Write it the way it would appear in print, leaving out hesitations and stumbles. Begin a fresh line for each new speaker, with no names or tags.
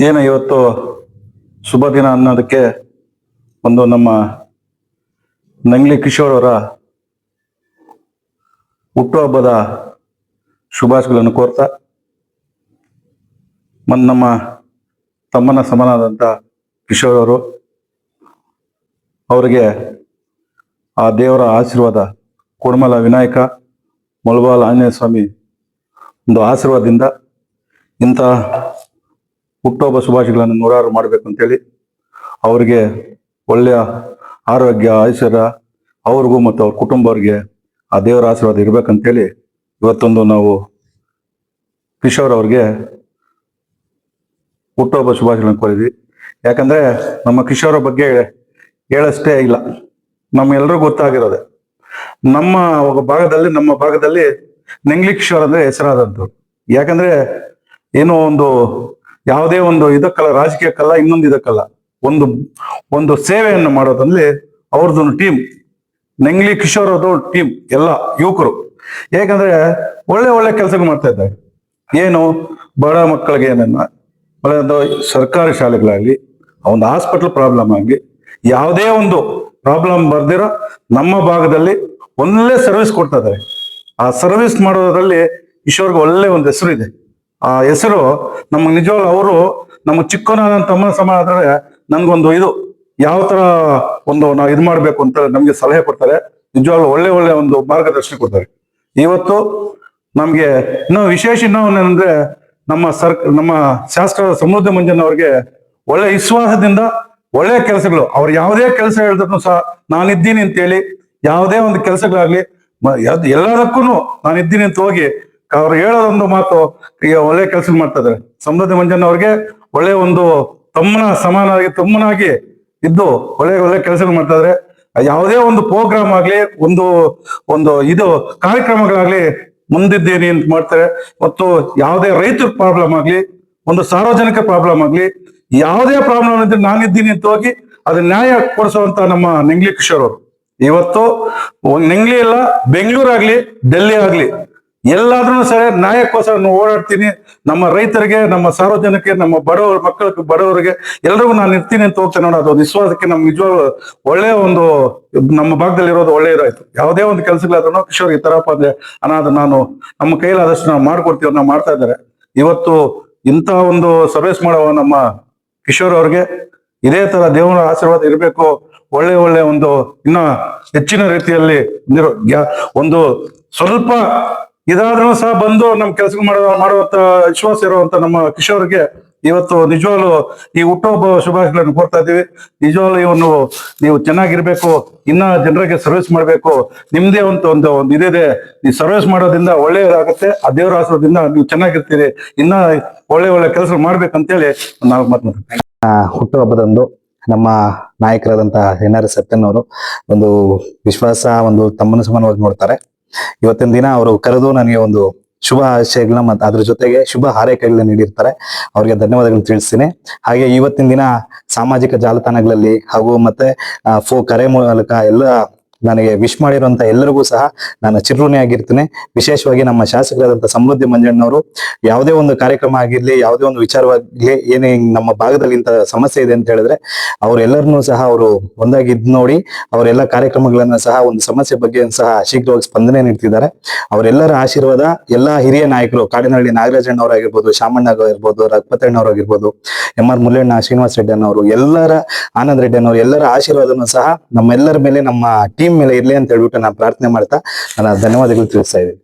ಏನು ಇವತ್ತು ಶುಭ ದಿನ ಅನ್ನೋದಕ್ಕೆ ಒಂದು ನಮ್ಮ ನಂಗ್ಲಿ ಕಿಶೋರ್ ಅವರ ಹುಟ್ಟುಹಬ್ಬದ ಶುಭಾಶಯಗಳನ್ನು ಕೋರ್ತಾ ನಮ್ಮ ತಮ್ಮನ ಸಮನಾದಂಥ ಕಿಶೋರ್ ಅವರು ಅವರಿಗೆ ಆ ದೇವರ ಆಶೀರ್ವಾದ ಕೊಡಮಲ ವಿನಾಯಕ ಮುಳಬಾಲ್ ಆಂಜನೇಯ ಸ್ವಾಮಿ ಒಂದು ಆಶೀರ್ವಾದದಿಂದ ಇಂಥ ಹುಟ್ಟುಹಬ್ಬ ಶುಭಾಶಯಗಳನ್ನು ನೂರಾರು ಮಾಡಬೇಕು ಅಂತೇಳಿ ಅವರಿಗೆ ಒಳ್ಳೆಯ ಆರೋಗ್ಯ ಐಶ್ವರ್ಯ ಅವ್ರಿಗೂ ಮತ್ತು ಅವ್ರ ಕುಟುಂಬವ್ರಿಗೆ ಆ ದೇವರ ಆಶೀರ್ವಾದ ಇರ್ಬೇಕಂತೇಳಿ ಇವತ್ತೊಂದು ನಾವು ಕಿಶೋರ್ ಅವ್ರಿಗೆ ಹುಟ್ಟುಹಬ್ಬ ಶುಭಾಶಯಗಳನ್ನು ಕೋರಿದ್ವಿ. ಯಾಕಂದ್ರೆ ನಮ್ಮ ಕಿಶೋರ್ ಬಗ್ಗೆ ಹೇಳಷ್ಟೇ ಇಲ್ಲ, ನಮ್ಮೆಲ್ಲರಿಗೂ ಗೊತ್ತಾಗಿರೋದೆ. ನಮ್ಮ ಭಾಗದಲ್ಲಿ ನಂಗ್ಲಿ ಕಿಶೋರ್ ಅಂದ್ರೆ ಹೆಸರಾದದ್ದು. ಯಾಕಂದ್ರೆ ಏನೋ ಯಾವುದೇ ಒಂದು ಇದಕ್ಕಲ್ಲ, ರಾಜಕೀಯಕ್ಕಲ್ಲ, ಇನ್ನೊಂದು ಇದಕ್ಕಲ್ಲ, ಒಂದು ಸೇವೆಯನ್ನು ಮಾಡೋದ್ರಲ್ಲಿ ಅವ್ರದ್ದೊಂದು ಟೀಮ್, ನಂಗ್ಲಿ ಕಿಶೋರ್ ಅವ್ರದ್ದು ಟೀಮ್, ಎಲ್ಲ ಯುವಕರು. ಯಾಕಂದ್ರೆ ಒಳ್ಳೆ ಒಳ್ಳೆ ಕೆಲಸಗಳು ಮಾಡ್ತಾ ಇದ್ದಾರೆ. ಏನು ಬಡ ಮಕ್ಕಳಿಗೆ ಏನನ್ನ ಒಳ್ಳೆಯದು ಸರ್ಕಾರಿ ಶಾಲೆಗಳಾಗ್ಲಿ, ಒಂದು ಹಾಸ್ಪಿಟಲ್ ಪ್ರಾಬ್ಲಮ್ ಆಗಲಿ, ಯಾವುದೇ ಒಂದು ಪ್ರಾಬ್ಲಮ್ ಬರ್ದಿರೋ ನಮ್ಮ ಭಾಗದಲ್ಲಿ ಒಳ್ಳೆ ಸರ್ವಿಸ್ ಕೊಡ್ತಾ ಇದ್ದಾರೆ. ಆ ಸರ್ವಿಸ್ ಮಾಡೋದ್ರಲ್ಲಿ ಕಿಶೋರ್ಗೆ ಒಳ್ಳೆ ಒಂದು ಹೆಸರು ಇದೆ. ಆ ಹೆಸರು ನಮಗೆ ನಿಜವಾಗ್ಲೂ ಅವರು ನಮ್ಮ ಚಿಕ್ಕನ ತಮ್ಮನ ಸಮ ಆದ್ರೆ ನನ್ಗೊಂದು ಯಾವ ತರ ನಾವು ಇದು ಮಾಡ್ಬೇಕು ಅಂತ ನಮ್ಗೆ ಸಲಹೆ ಕೊಡ್ತಾರೆ. ನಿಜವಾಗ್ಲೂ ಒಳ್ಳೆ ಒಳ್ಳೆ ಒಂದು ಮಾರ್ಗದರ್ಶನ ಕೊಡ್ತಾರೆ. ಇವತ್ತು ನಮ್ಗೆ ವಿಶೇಷ ಏನಂದ್ರೆ ನಮ್ಮ ಶಾಸಕ ಸಮೃದ್ಧಿ ಮಂಜನ್ ಅವ್ರಿಗೆ ಒಳ್ಳೆ ವಿಶ್ವಾಸದಿಂದ ಒಳ್ಳೆ ಕೆಲಸಗಳು, ಅವ್ರು ಯಾವುದೇ ಕೆಲಸ ಹೇಳಿದ್ರು ಸಹ ನಾನಿದ್ದೀನಿ ಅಂತೇಳಿ, ಯಾವುದೇ ಒಂದು ಕೆಲಸಗಳಾಗ್ಲಿ ಎಲ್ಲದಕ್ಕೂ ನಾನಿದ್ದೀನಿ ಅಂತ ಹೋಗಿ ಅವ್ರು ಹೇಳೋದೊಂದು ಮಾತು ಈಗ ಒಳ್ಳೆ ಕೆಲಸ ಮಾಡ್ತಾ ಇದ್ದಾರೆ. ಸಮೃದ್ಧಿ ಮಂಜನ್ ಅವ್ರಿಗೆ ಒಳ್ಳೆ ಒಂದು ತಮ್ಮನಾಗಿ ಇದ್ದು ಒಳ್ಳೆ ಒಳ್ಳೆ ಕೆಲಸಗಳು ಮಾಡ್ತಾ ಇದಾರೆ. ಯಾವುದೇ ಒಂದು ಪ್ರೋಗ್ರಾಮ್ ಆಗ್ಲಿ, ಒಂದು ಕಾರ್ಯಕ್ರಮಗಳಾಗ್ಲಿ ಮುಂದಿದ್ದೀನಿ ಅಂತ ಮಾಡ್ತಾರೆ. ಮತ್ತು ಯಾವುದೇ ರೈತರ ಪ್ರಾಬ್ಲಮ್ ಆಗ್ಲಿ, ಒಂದು ಸಾರ್ವಜನಿಕ ಪ್ರಾಬ್ಲಮ್ ಆಗ್ಲಿ, ಯಾವುದೇ ಪ್ರಾಬ್ಲಮ್ ಇದ್ರೆ ನಾನಿದ್ದೀನಿ ಅಂತ ಹೋಗಿ ಅದು ನ್ಯಾಯ ಕೊಡಿಸುವಂತ ನಮ್ಮ ನಂಗ್ಲಿ ಕಿಶೋರ್ ಅವರು ಇವತ್ತು ನಂಗ್ಲಿ ಎಲ್ಲ ಬೆಂಗಳೂರಾಗ್ಲಿ ಡೆಲ್ಲಿ ಆಗ್ಲಿ ಎಲ್ಲಾದ್ರೂ ಸರಿ ನ್ಯಾಯಕ್ಕೋಸ್ಕರ ಓಡಾಡ್ತೀನಿ. ನಮ್ಮ ರೈತರಿಗೆ, ನಮ್ಮ ಸಾರ್ವಜನಿಕರಿಗೆ, ನಮ್ಮ ಬಡವರಿಗೆ ಎಲ್ರಿಗೂ ನಾನು ಇರ್ತೀನಿ ಅಂತ ಹೋಗ್ತೇನೆ ನೋಡ. ಅದು ವಿಶ್ವಾಸಕ್ಕೆ ನಮ್ಗೆ ನಿಜವಾಗ್ಲೂ ಒಳ್ಳೆಯ ನಮ್ಮ ಭಾಗದಲ್ಲಿ ಇರೋದು ಒಳ್ಳೆ ಇದಾಯ್ತು. ಯಾವುದೇ ಒಂದು ಕೆಲಸಗಳಾದ್ರೂ ಕಿಶೋರ್ ಈ ತರಪ್ಪ ಅಂದ್ರೆ ಅನಾದ ನಾನು ನಮ್ಮ ಕೈಲಾದಷ್ಟು ನಾವು ಮಾಡ್ಕೊಡ್ತೀವಿ, ನಾವು ಮಾಡ್ತಾ ಇದ್ದಾರೆ. ಇವತ್ತು ಇಂಥ ಒಂದು ಸರ್ವಿಸ್ ಮಾಡೋ ನಮ್ಮ ಕಿಶೋರ್ ಅವ್ರಿಗೆ ಇದೇ ತರ ದೇವರ ಆಶೀರ್ವಾದ ಇರಬೇಕು. ಒಳ್ಳೆ ಒಳ್ಳೆ ಇನ್ನ ಹೆಚ್ಚಿನ ರೀತಿಯಲ್ಲಿ ಒಂದು ಸ್ವಲ್ಪ ಇದಾದ್ರೂ ಸಹ ಬಂದು ನಮ್ ಕೆಲಸ ಮಾಡುವಂತ ವಿಶ್ವಾಸ ಇರುವಂತ ನಮ್ಮ ಕಿಶೋರ್ಗೆ ಇವತ್ತು ನಿಜವಾಗ್ಲು ಈ ಹುಟ್ಟುಹಬ್ಬ ಶುಭಾಶಯಗಳನ್ನು ಕೋರ್ತಾ ಇದ್ದೀವಿ. ನಿಜವಾಗ್ಲು ನೀವು ಚೆನ್ನಾಗಿರ್ಬೇಕು, ಇನ್ನ ಜನರಿಗೆ ಸರ್ವಿಸ್ ಮಾಡ್ಬೇಕು, ನಿಮ್ದೇ ಒಂದು ಇದಿದೆ. ಈ ಸರ್ವಿಸ್ ಮಾಡೋದ್ರಿಂದ ಒಳ್ಳೆಯದಾಗತ್ತೆ. ಆ ದೇವರ ಆಶೀರ್ವಾದದಿಂದ ನೀವು ಚೆನ್ನಾಗಿರ್ತೀರಿ, ಇನ್ನ ಒಳ್ಳೆ ಒಳ್ಳೆ ಕೆಲಸ ಮಾಡ್ಬೇಕಂತೇಳಿ ನಾವು ಮಾತನಾಡ್ತೀವಿ.
ಹುಟ್ಟುಹಬ್ಬದಂದು ನಮ್ಮ ನಾಯಕರಾದಂತಹ ಎನ್.ಆರ್. ಸತ್ಯನ್ ಅವರು ಒಂದು ವಿಶ್ವಾಸ, ತಮ್ಮನ ಸಮಾನವಾಗಿ ನೋಡ್ತಾರೆ. ಇವತ್ತಿನ ದಿನ ಅವರು ಕರೆದು ನನಗೆ ಒಂದು ಶುಭ ಆಶಯಗಳನ್ನ ಮತ್ತು ಅದ್ರ ಜೊತೆಗೆ ಶುಭ ಹಾರೈಕೆಗಳನ್ನ ನೀಡಿರ್ತಾರೆ. ಅವ್ರಿಗೆ ಧನ್ಯವಾದಗಳನ್ನ ತಿಳಿಸ್ತೀನಿ. ಹಾಗೆ ಇವತ್ತಿನ ದಿನ ಸಾಮಾಜಿಕ ಜಾಲತಾಣಗಳಲ್ಲಿ ಹಾಗೂ ಮತ್ತೆ ಕರೆ ಮೂಲಕ ಎಲ್ಲ ನನಗೆ ವಿಶ್ ಮಾಡಿರುವಂತ ಎಲ್ಲರಿಗೂ ಸಹ ನಾನು ಚಿರಋಣಿಯಾಗಿರ್ತೀನಿ. ವಿಶೇಷವಾಗಿ ನಮ್ಮ ಶಾಸಕರಾದಂಥ ಸಮೃದ್ಧಿ ಮಂಜಣ್ಣವರು ಯಾವುದೇ ಒಂದು ಕಾರ್ಯಕ್ರಮ ಆಗಿರ್ಲಿ, ಯಾವುದೇ ಒಂದು ವಿಚಾರವಾಗ್ಲಿ, ಏನೇ ನಮ್ಮ ಭಾಗದಲ್ಲಿ ಇಂಥ ಸಮಸ್ಯೆ ಇದೆ ಅಂತ ಹೇಳಿದ್ರೆ ಅವರೆಲ್ಲರನ್ನೂ ಸಹ ಅವರು ಒಂದಾಗಿ ನೋಡಿ ಅವರೆಲ್ಲ ಕಾರ್ಯಕ್ರಮಗಳನ್ನ ಸಹ ಒಂದು ಸಮಸ್ಯೆ ಬಗ್ಗೆ ಸಹ ಶೀಘ್ರವಾಗಿ ಸ್ಪಂದನೆ ನೀಡ್ತಿದ್ದಾರೆ. ಅವರೆಲ್ಲರ ಆಶೀರ್ವಾದ, ಎಲ್ಲಾ ಹಿರಿಯ ನಾಯಕರು, ಕಾಡಿನಹಳ್ಳಿ ನಾಗರಾಜಣ್ಣವರಾಗಿರ್ಬೋದು, ಶಾಮಣ್ಣ ಆಗಿರ್ಬೋದು, ರಘುಪತಣ್ಣವರಾಗಿರ್ಬೋದು, ಎಂ.ಆರ್. ಮುಲ್ಲಣ್ಣ, ಶ್ರೀನಿವಾಸ ರೆಡ್ಡಿ ಅನ್ನೋರು, ಎಲ್ಲರ ಆನಂದ್ ರೆಡ್ಡಿ ಅನ್ನೋರು, ಎಲ್ಲರ ಆಶೀರ್ವಾದನೂ ಸಹ ನಮ್ಮೆಲ್ಲರ ಮೇಲೆ, ನಮ್ಮ ಟೀಮ್ ಮೇಲೆ ಇರ್ಲಿ ಅಂತ ಹೇಳ್ಬಿಟ್ಟು ನಾನು ಪ್ರಾರ್ಥನೆ ಮಾಡ್ತಾ ನನ್ನ ಧನ್ಯವಾದಗಳು ತಿಳಿಸ್ತಾ ಇದ್ದೀನಿ.